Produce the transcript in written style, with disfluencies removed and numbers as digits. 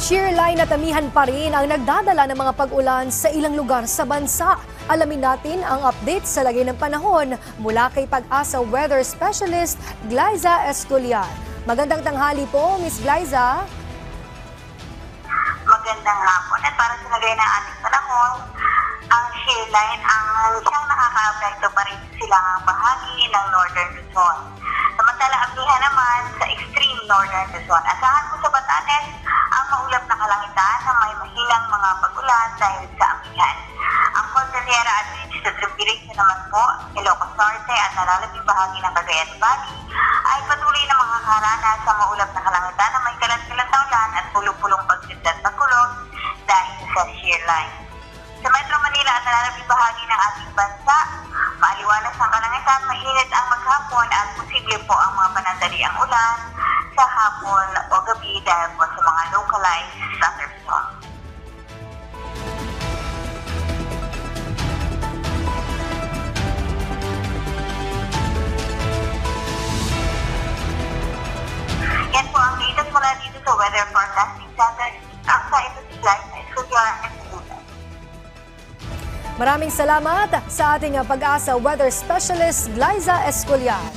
Shearline at amihan pa rin ang nagdadala ng mga pag-ulan sa ilang lugar sa bansa. Alamin natin ang update sa lagay ng panahon mula kay Pag-asa Weather Specialist Glyza Escoliar. Magandang tanghali po, Miss Glyza. Magandang hapon at para sa lagay ng ating panahon, ang shearline ang siyang nakaka-apekto pa rin sa silangang bahagi ng Northern Luzon. Samantala, amihan naman sa extreme Northern Luzon. Asahan po sa Batanes ang maulap na kalangitan na may mahilang mga pag-ulan dahil sa amihan. Ang Cordillera at Ridge sa Tribirito naman po, Ilocos Norte at nalalabing bahagi ng Cagayan Valley ay patuloy na makakaranas sa maulap na kalangitan na may kalat-kalat na ulan at pulong-pulong pagsindat ng kulog dahil sa shearline. Sa Metro Manila at nalalabing bahagi ng ating bansa, maaliwalas ang kalangitan, mainit ang maghapon at posible po ang mga panandaliang ulan sa hapon o gabi dahil po sa mga localized thunderstorms. Yan po ang latest mula dito sa Weather Forecasting Center. Ang sa ito si Glyza Escoliar at Susan. Maraming salamat sa ating Pag-asa Weather Specialist Glyza Escoliar.